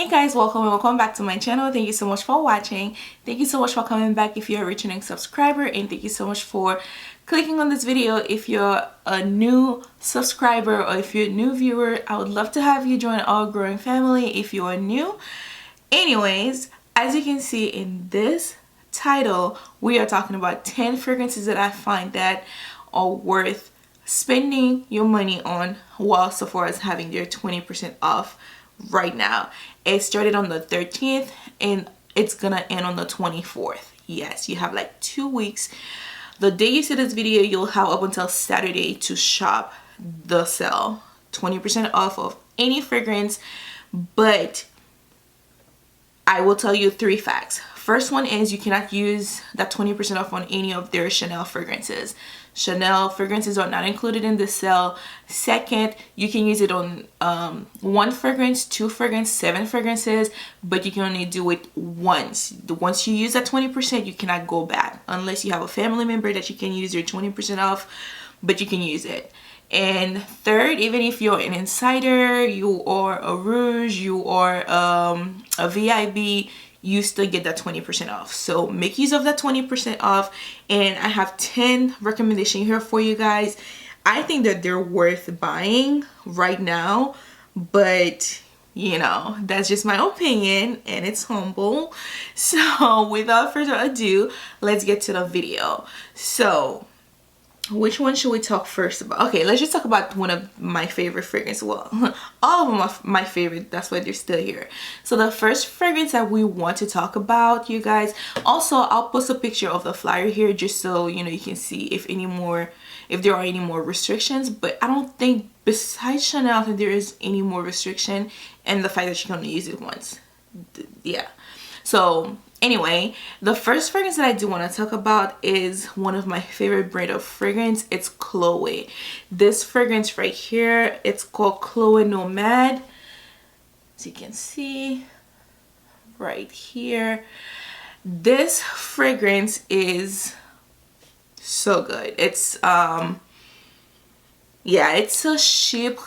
Hey guys, welcome back to my channel. Thank you so much for watching. Thank you so much for coming back if you're a returning subscriber, and thank you so much for clicking on this video if you're a new subscriber or if you're a new viewer. I would love to have you join our growing family if you are new. Anyways, as you can see in this title, we are talking about 10 fragrances that I find that are worth spending your money on while Sephora is having their 20% off right now. It started on the 13th and it's gonna end on the 24th. Yes, you have like 2 weeks. The day you see this video, you'll have up until Saturday to shop the sale. 20% off of any fragrance, but I will tell you 3 facts. First one is you cannot use that 20% off on any of their Chanel fragrances. Chanel fragrances are not included in the sale. Second, you can use it on 1 fragrance, 2 fragrances, 7 fragrances, but you can only do it once. Once you use that 20%, you cannot go back unless you have a family member that you can use your 20% off, but you can use it. And third, even if you're an insider, you are a rouge, you are a VIB, you still get that 20% off. So make use of that 20% off. And I have 10 recommendations here for you guys. I think that they're worth buying right now, but you know, that's just my opinion and it's humble. So without further ado, let's get to the video. So which one should we talk first about? Okay, let's just talk about one of my favorite fragrances. Well, all of them are my favorite. That's why they're still here. So the first fragrance that we want to talk about, you guys. Also, I'll post a picture of the flyer here just so you know you can see if there are any more restrictions. But I don't think besides Chanel that there is any more restriction, and the fact that you can only use it once. Yeah. So anyway, the first fragrance that I do want to talk about is one of my favorite brand of fragrance. It's Chloe. This fragrance right here, it's called Chloe Nomad. As you can see right here, this fragrance is so good. It's yeah, it's a chic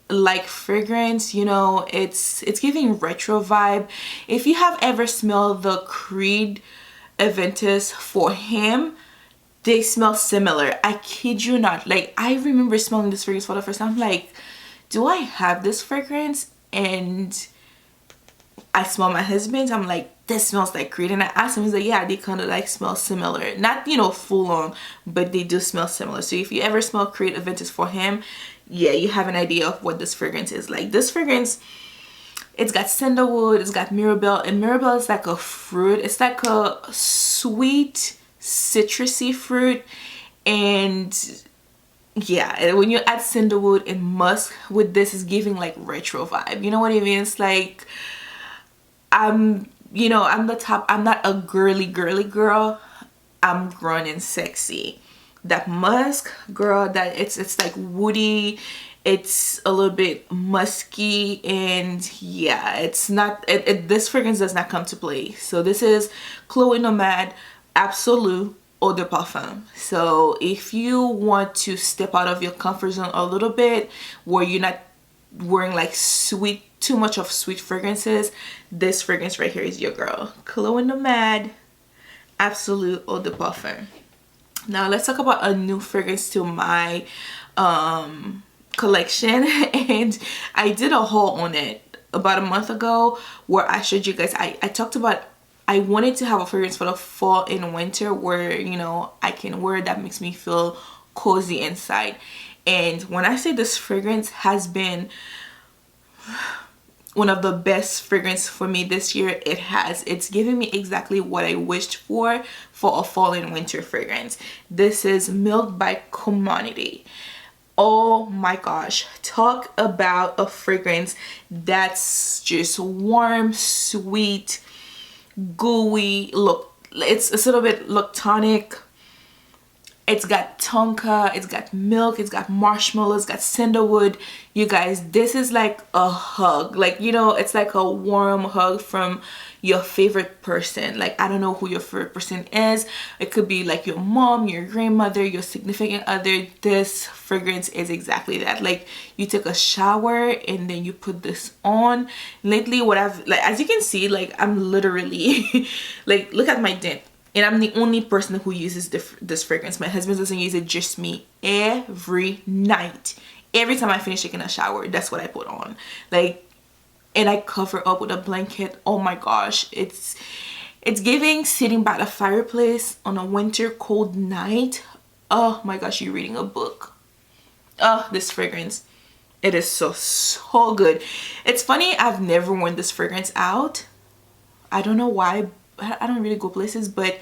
like fragrance, you know. It's giving retro vibe. If you have ever smelled the Creed Aventus for him, they smell similar. I kid you not. Like, I remember smelling this fragrance for the first time. I'm like, do I have this fragrance? And I smell my husband's. I'm like, this smells like Creed. And I asked him, he's like, yeah, they kind of like smell similar. Not, you know, full on, but they do smell similar. So if you ever smell Creed Aventus for him, yeah, you have an idea of what this fragrance is like. This fragrance, it's got sandalwood, it's got mirabelle, and mirabelle is like a fruit. It's like a sweet citrusy fruit. And yeah, when you add sandalwood and musk with this, is giving like retro vibe. You know what I mean? It's like, you know, I'm not a girly girl. I'm grown and sexy. That musk, girl, that it's like woody, it's a little bit musky, and yeah, it's not this fragrance does not come to play. So this is Chloe Nomad Absolute Eau de Parfum. So if you want to step out of your comfort zone a little bit, where you're not wearing like too much of sweet fragrances, this fragrance right here is your girl. Chloe Nomad Absolute Eau de Parfum. Now let's talk about a new fragrance to my collection, and I did a haul on it about a month ago where I showed you guys. I talked about I wanted to have a fragrance for the fall and winter where, you know, I can wear that makes me feel cozy inside. And when I say this fragrance has been one of the best fragrance for me this year, it's giving me exactly what I wished for a fall and winter fragrance. This is Milk by Commodity. Oh my gosh, talk about a fragrance that's just warm, sweet, gooey. Look, it's a little bit lactonic. It's got tonka, it's got milk, it's got marshmallows, it's got sandalwood. You guys, this is like a hug. Like, you know, it's like a warm hug from your favorite person. Like, I don't know who your favorite person is. It could be like your mom, your grandmother, your significant other. This fragrance is exactly that. Like, you take a shower and then you put this on. Lately, what I've, like, as you can see, like, I'm literally like, look at my dent. And I'm the only person who uses this fragrance. My husband doesn't use it, just me. Every night, every time I finish taking a shower, that's what I put on. Like, and I cover up with a blanket. Oh my gosh, it's giving sitting by the fireplace on a winter cold night. Oh my gosh, you're reading a book. Oh, this fragrance, it is so good. It's funny, I've never worn this fragrance out. I don't know why. I don't really go places, but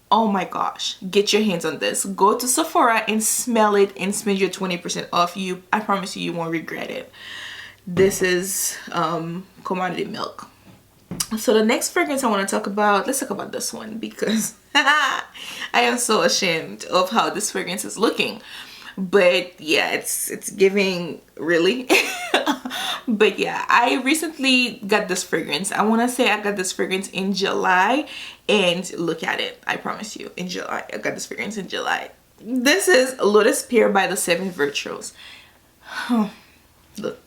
oh my gosh, get your hands on this. Go to Sephora and smell it and spend your 20% off. I promise you, you won't regret it. This is commodity milk. So the next fragrance I want to talk about, let's talk about this one, because I am so ashamed of how this fragrance is looking. But yeah, it's giving, really. But yeah, I recently got this fragrance. I want to say I got this fragrance in July, and look at it. I promise you, in July. I got this fragrance in July. This is Lotus Pear by the 7 Virtues. Look.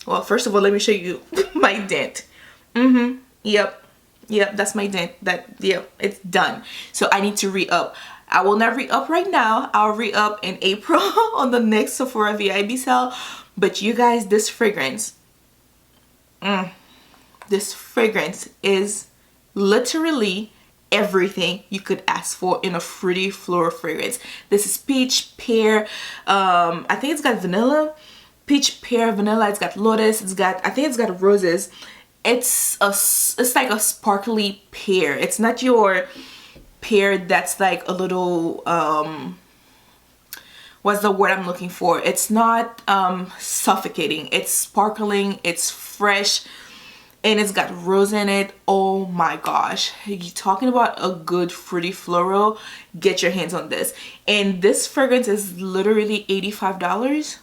Well, first of all, let me show you my dent. Yep, that's my dent. Yep, it's done. So I need to re-up. I will not re-up right now. I'll re-up in April on the next Sephora VIB sale. But you guys, this fragrance, this fragrance is literally everything you could ask for in a fruity floral fragrance. This is peach, pear, I think it's got vanilla, peach, pear, vanilla. It's got lotus. It's got, I think it's got roses. It's like a sparkly pear. It's not your pear that's like a little what's the word I'm looking for? It's not suffocating. It's sparkling, it's fresh, and it's got rose in it. Oh my gosh, you're talking about a good fruity floral. Get your hands on this. And this fragrance is literally $85.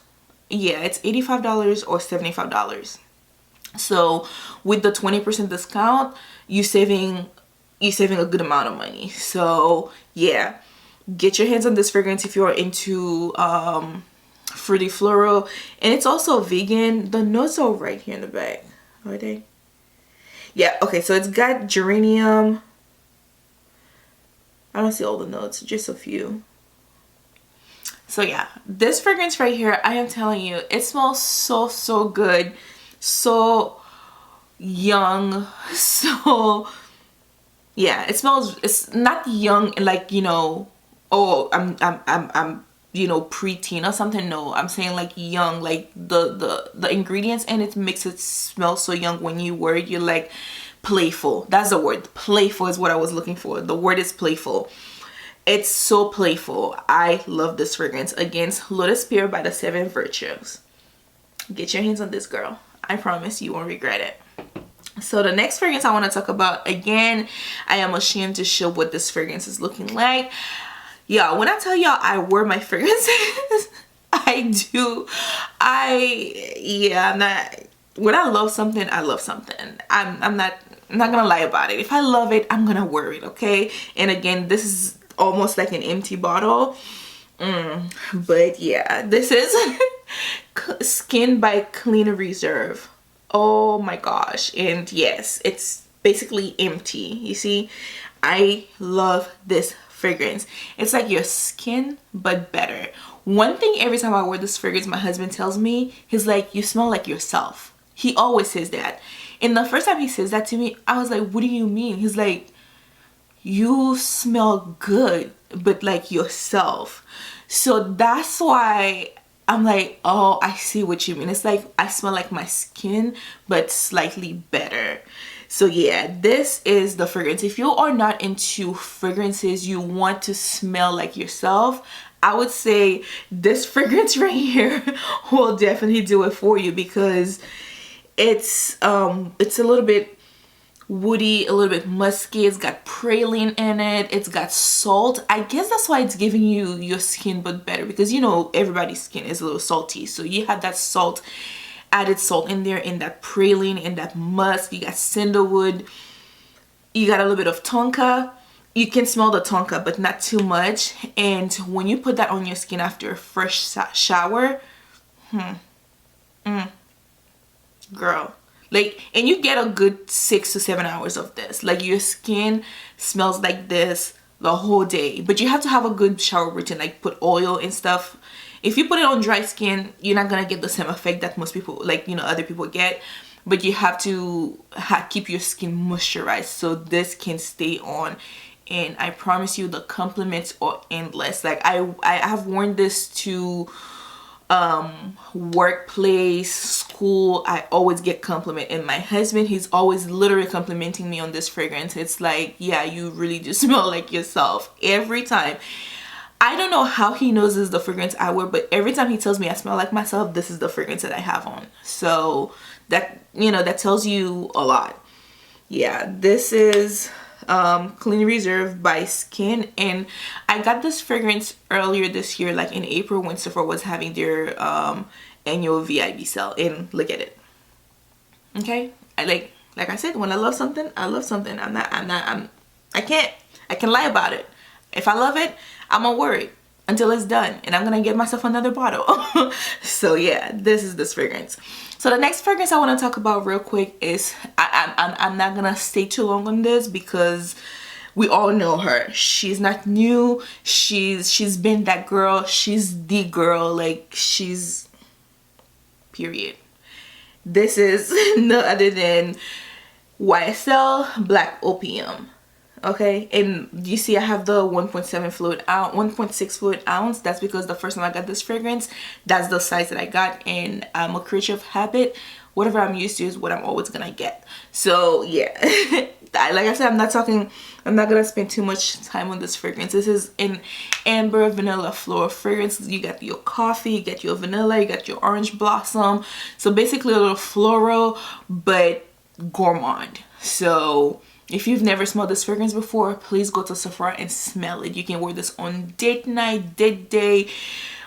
Yeah, it's $85 or $75. So with the 20% discount, you're saving a good amount of money. So yeah, get your hands on this fragrance if you're into fruity floral. And it's also vegan. The notes are right here in the back, are they? Yeah, okay, so it's got geranium. I don't see all the notes, just a few. So yeah, this fragrance right here, I am telling you, it smells so good, so young, so yeah, it smells, it's not young like, you know, oh, I'm you know, preteen or something. No, I'm saying like young, like the ingredients in it makes it smell so young. When you wear it, you're like playful. That's the word. Playful is what I was looking for. The word is playful. It's so playful. I love this fragrance. Again, Lotus Pear by the 7 Virtues. Get your hands on this, girl. I promise you won't regret it. So the next fragrance I want to talk about, again, I am ashamed to show what this fragrance is looking like. Yeah, when I tell y'all I wear my fragrances, I do. Yeah, I'm not, when I love something, I love something. I'm not gonna lie about it. If I love it, I'm gonna wear it, okay? And again, this is almost like an empty bottle. But yeah, this is Skin by Clean Reserve. Oh my gosh. And yes, it's basically empty. You see, I love this fragrance. It's like your skin, but better. One thing, every time I wear this fragrance, my husband tells me, he's like, you smell like yourself. He always says that. And the first time he says that to me, I was like, what do you mean? He's like, you smell good, but like yourself. So that's why I'm like, oh, I see what you mean. It's like I smell like my skin, but slightly better. So yeah, this is the fragrance. If you are not into fragrances, you want to smell like yourself, I would say this fragrance right here will definitely do it for you, because it's a little bit woody, a little bit musky. It's got praline in it. It's got salt. I guess that's why it's giving you your skin but better, because you know everybody's skin is a little salty, so you have that salt, added salt in there, in that praline, in that musk. You got sandalwood, you got a little bit of tonka. You can smell the tonka but not too much. And when you put that on your skin after a fresh shower, girl, like, and you get a good 6 to 7 hours of this. Like, your skin smells like this the whole day. But you have to have a good shower routine, like put oil and stuff. If you put it on dry skin, you're not gonna get the same effect that most people, like, you know, other people get. But you have to keep your skin moisturized so this can stay on. And I promise you, the compliments are endless. Like, I have worn this to workplace, school. I always get compliment, and my husband, he's always literally complimenting me on this fragrance. It's like, yeah, you really do smell like yourself every time. I don't know how he knows this is the fragrance I wear, but every time he tells me I smell like myself, this is the fragrance that I have on. So that, you know, that tells you a lot. Yeah, this is Clean Reserve by Skin, and I got this fragrance earlier this year, like in April, when Sephora was having their annual VIB sale. And look at it. Okay, like I said, when I love something, I love something. I can lie about it. If I love it, I'm gonna wear it until it's done, and I'm gonna get myself another bottle. So yeah, this is this fragrance. So the next fragrance I want to talk about real quick is, I'm not gonna stay too long on this because we all know her. She's not new. She's been that girl. She's the girl. Like, she's period. This is no other than YSL Black Opium. Okay, and you see I have the 1.6 fluid ounce. That's because the first time I got this fragrance, that's the size that I got, and I'm a creature of habit. Whatever I'm used to is what I'm always gonna get. So yeah, like I said, I'm not gonna spend too much time on this fragrance. This is an amber vanilla floral fragrance. You got your coffee, you got your vanilla, you got your orange blossom. So basically a little floral but gourmand. So if you've never smelled this fragrance before, please go to Sephora and smell it. You can wear this on date night, date day,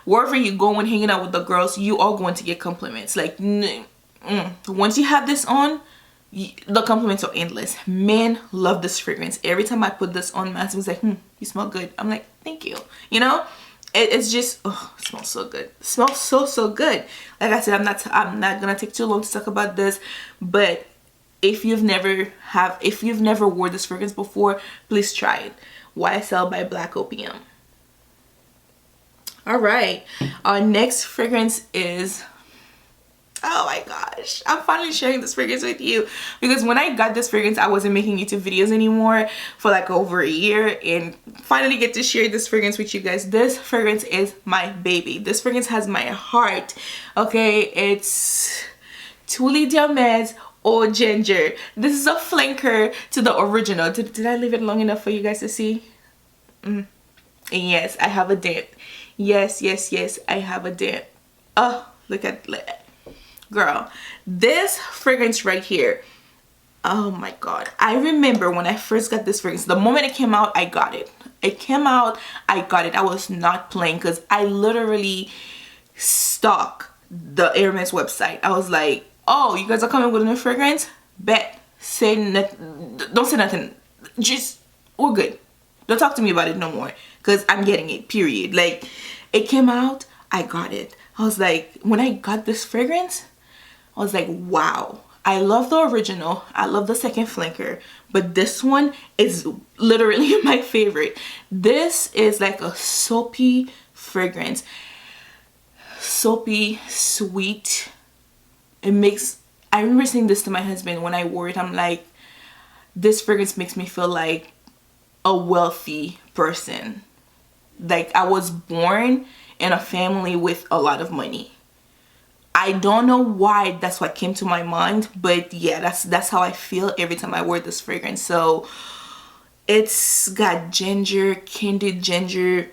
wherever you go and hanging out with the girls, you are going to get compliments. Like, once you have this on, the compliments are endless. Men love this fragrance. Every time I put this on, my husband's like, you smell good. I'm like, thank you. You know, it's just, oh, it smells so good. It smells so good. Like I said, I'm not gonna take too long to talk about this, but if you've never wore this fragrance before, please try it. YSL by Black Opium. All right, our next fragrance is, oh my gosh, I'm finally sharing this fragrance with you, because when I got this fragrance, I wasn't making YouTube videos anymore for like over a year, and finally get to share this fragrance with you guys. This fragrance is my baby. This fragrance has my heart. Okay, it's Tulle Diamètre or Ginger. This is a flanker to the original. Did I leave it long enough for you guys to see? And yes, I have a dent. Yes, I have a dent. Oh, look at that. Girl, this fragrance right here, oh my god, I remember when I first got this fragrance, the moment it came out, I got it. It came out, I got it. I was not playing, because I literally stalked the Hermes website. I was like, oh, you guys are coming with a new fragrance? Bet. Say nothing. Don't say nothing. Just, we're good. Don't talk to me about it no more, because I'm getting it, period. Like, it came out, I got it. I was like, when I got this fragrance, I was like, wow. I love the original. I love the second flanker, but this one is literally my favorite. This is like a soapy fragrance. Soapy, sweet. It makes, I remember saying this to my husband when I wore it. I'm like, this fragrance makes me feel like a wealthy person. Like, I was born in a family with a lot of money. I don't know why that's what came to my mind, but yeah, that's how I feel every time I wear this fragrance. So it's got ginger, candied ginger.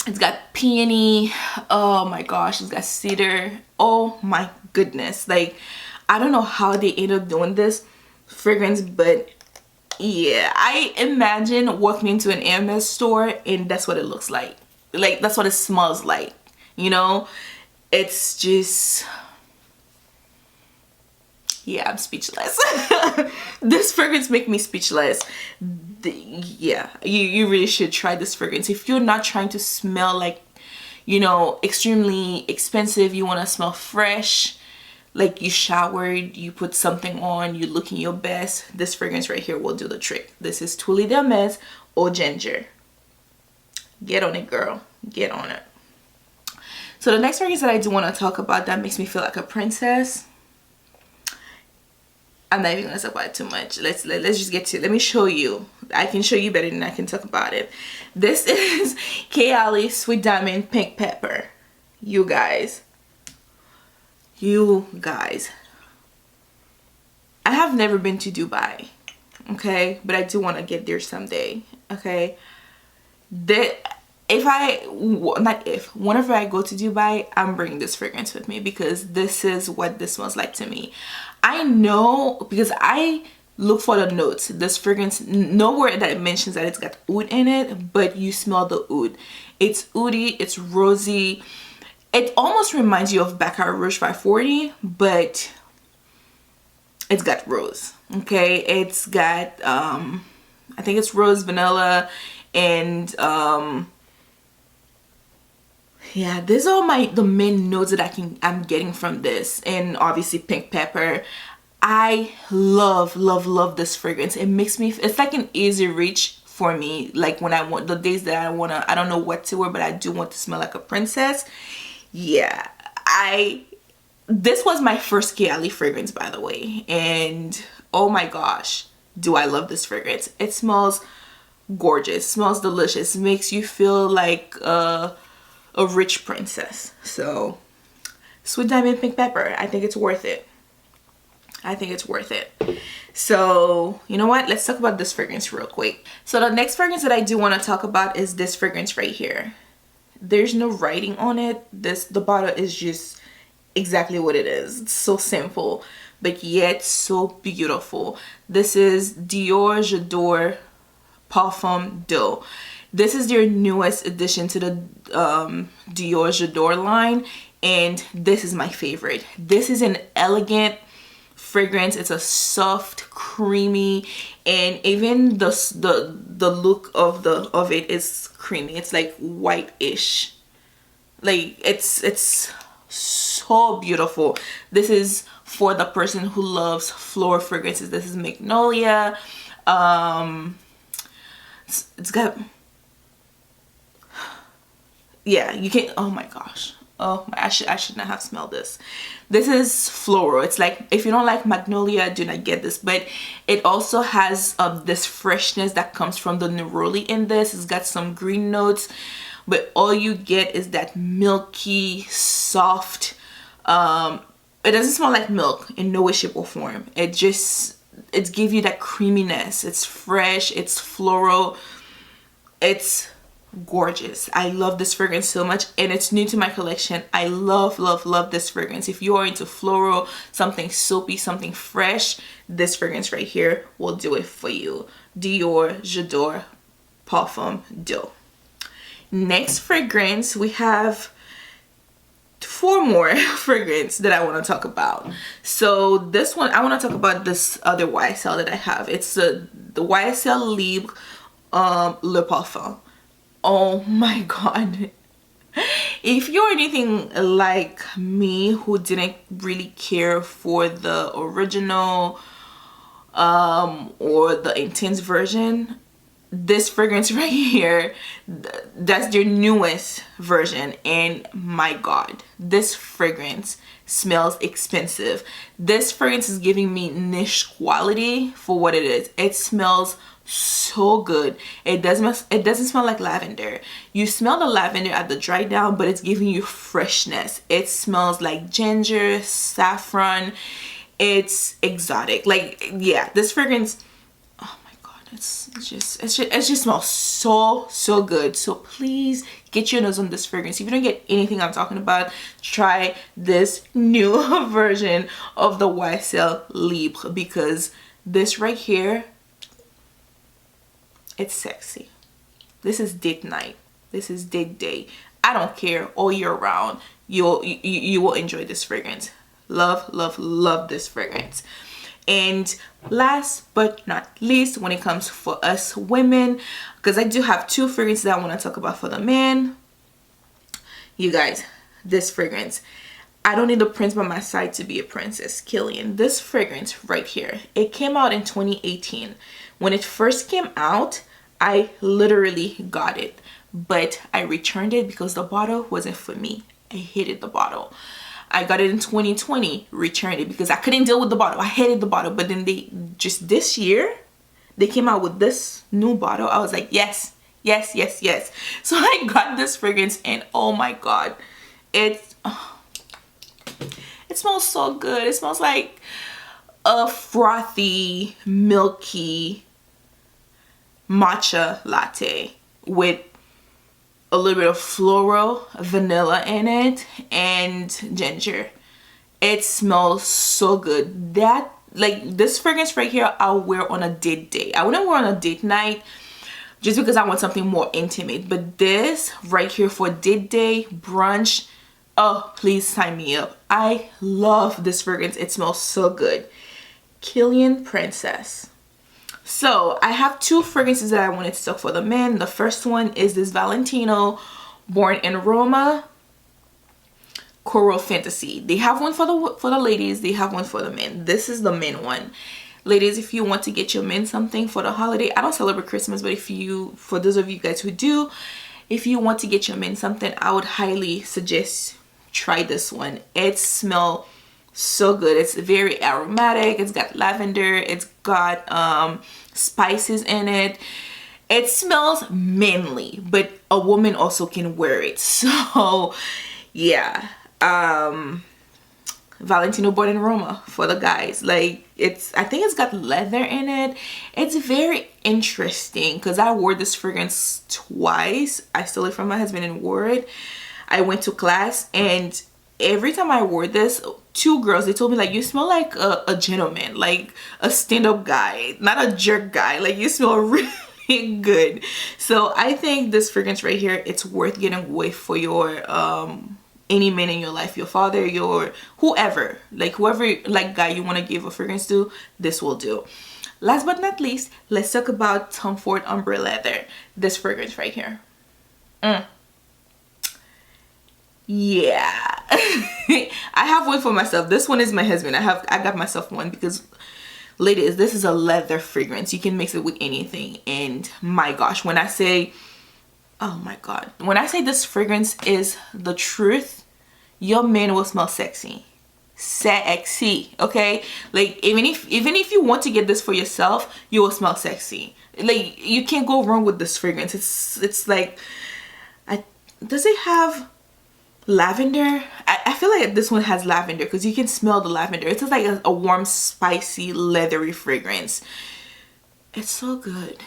It's got peony. Oh my gosh, it's got cedar. Oh my goodness. Like, I don't know how they end up doing this. fragrance, but yeah, I imagine walking into an Hermes store and that's what it looks like. Like, that's what it smells like, you know? It's just, yeah, I'm speechless. This fragrance make me speechless. Yeah, you really should try this fragrance. If you're not trying to smell like, you know, extremely expensive, you want to smell fresh, like you showered, you put something on, you looking your best, this fragrance right here will do the trick. This is Tuile d'Hermes Eau Ginger. Get on it, girl. Get on it. So the next fragrance that I do want to talk about that makes me feel like a princess, I'm not even gonna talk about it too much. Let's just get to it. Let me show you. I can show you better than I can talk about it. This is Kayali Sweet Diamond Pink Pepper. You guys, I have never been to Dubai, okay, but I do want to get there someday, okay. Whenever I go to Dubai, I'm bringing this fragrance with me because this is what this smells like to me. I know because I look for the notes. This fragrance, nowhere that it mentions that it's got oud in it, but you smell the oud. It's oudy, it's rosy. It almost reminds you of Baccarat Rouge 540, but it's got rose, okay. It's got I think it's rose, vanilla, and yeah, these are the main notes that I'm getting from this, and obviously pink pepper. I love this fragrance. It makes me, it's like an easy reach for me, like when I want, the days that I don't know what to wear, but I do want to smell like a princess. Yeah, this was my first Kayali fragrance, by the way, and oh my gosh, do I love this fragrance. It smells gorgeous, smells delicious, makes you feel like a rich princess. So Sweet Diamond Pink Pepper, I think it's worth it. I think it's worth it. So you know what, let's talk about this fragrance real quick. So the next fragrance that I do want to talk about is this fragrance right here. There's no writing on it. The bottle is just exactly what it is. It's so simple but yet so beautiful. This is Dior J'adore Parfum d'Eau. This is their newest addition to the Dior J'adore line, and this is my favorite. This is an elegant fragrance. It's a soft, creamy, and even the look of it is creamy. It's like white-ish. Like it's so beautiful. This is for the person who loves floral fragrances. This is Magnolia. It's got, yeah, you can, oh my gosh, oh, I should not have smelled this. This is floral. It's like, if you don't like Magnolia, do not get this, but it also has this freshness that comes from the neroli in this. It's got some green notes, but all you get is that milky, soft, it doesn't smell like milk in no way, shape, or form. It gives you that creaminess. It's fresh, it's floral, it's gorgeous. I love this fragrance so much, and it's new to my collection. I love this fragrance. If you are into floral, something soapy, something fresh, this fragrance right here will do it for you. Dior J'adore Parfum d'Eau. Next fragrance, we have 4 more fragrance that I want to talk about. So this one, I want to talk about this other YSL that I have. It's the YSL Libre Le Parfum. Oh my god. If you're anything like me who didn't really care for the original or the intense version, this fragrance right here, that's their newest version, and my god, this fragrance smells expensive. This fragrance is giving me niche quality for what it is. It smells so good. It doesn't smell like lavender. You smell the lavender at the dry down, but it's giving you freshness. It smells like ginger, saffron. It's exotic. Like, yeah, this fragrance, oh my god, it just smells so good. So please get your nose on this fragrance. If you don't get anything I'm talking about, try this new version of the YSL Libre, because this right here, it's sexy. This is date night. This is date day. I don't care, all year round. You will enjoy this fragrance. Love this fragrance. And last but not least, when it comes for us women, because I do have two fragrances that I want to talk about for the man. You guys, this fragrance, I don't need a prince by my side to be a princess. Kilian, this fragrance right here, it came out in 2018. When it first came out, I literally got it, but I returned it because the bottle wasn't for me. I hated the bottle. I got it in 2020, returned it because I couldn't deal with the bottle. I hated the bottle. But then just this year, they came out with this new bottle. I was like, yes. So I got this fragrance, and oh my God, it smells so good. It smells like a frothy, milky matcha latte with a little bit of floral vanilla in it and ginger. It smells so good. That, like, this fragrance right here, I'll wear on a date day. I wouldn't wear on a date night just because I want something more intimate, but this right here for date day, brunch, oh, please sign me up. I love this fragrance. It smells so good. Kilian Princess. So I have two fragrances that I wanted to talk for the men. The first one is this Valentino Born in Roma Coral Fantasy. They have one for the ladies. They have one for the men. This is the men one. Ladies, if you want to get your men something for the holiday, I don't celebrate Christmas, but for those of you guys who do, if you want to get your men something, I would highly suggest try this one. It smells so good. It's very aromatic. It's got lavender. It's got spices in it. It smells manly, but a woman also can wear it. So yeah, Valentino Born in Roma for the guys. Like, I think it's got leather in it. It's very interesting because I wore this fragrance twice. I stole it from my husband and wore it. I went to class, and every time I wore this, two girls, they told me, like, you smell like a gentleman, like a stand-up guy, not a jerk guy. Like, you smell really good. So I think this fragrance right here, it's worth getting away for your any man in your life, your father, your whoever like guy you want to give a fragrance to, this will do. Last but not least, let's talk about Tom Ford Ombre Leather. This fragrance right here. Yeah. I have one for myself. This one is my husband. I got myself one because, ladies, this is a leather fragrance. You can mix it with anything. And my gosh, when I say, oh my God, when I say this fragrance is the truth, your man will smell sexy. Sexy, okay? Like, even if you want to get this for yourself, you will smell sexy. Like, you can't go wrong with this fragrance. It's like, does it have lavender? I feel like this one has lavender because you can smell the lavender. It's just like a warm, spicy, leathery fragrance. It's so good.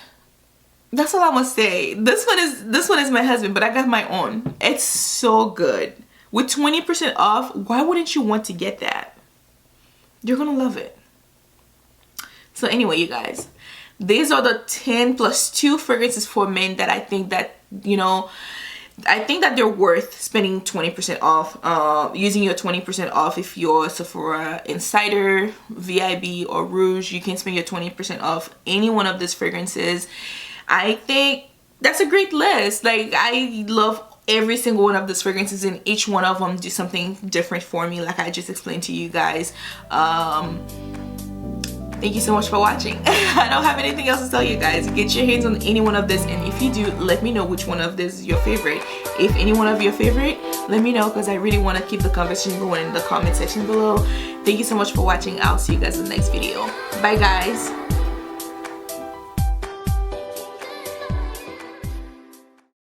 That's all I must say. This one is my husband, but I got my own. It's so good. With 20% off, why wouldn't you want to get that? You're gonna love it. So anyway, you guys, these are the 10 plus 2 fragrances for men that I think that, you know, I think that they're worth spending 20% off, using your 20% off. If you're Sephora Insider, VIB, or Rouge, you can spend your 20% off any one of these fragrances. I think that's a great list. Like, I love every single one of these fragrances, and each one of them do something different for me, like I just explained to you guys. Thank you so much for watching. I don't have anything else to tell you guys. Get your hands on any one of this, and if you do, let me know which one of this is your favorite. If any one of your favorite, let me know, because I really want to keep the conversation going in the comment section below. Thank you so much for watching. I'll see you guys in the next video. Bye guys.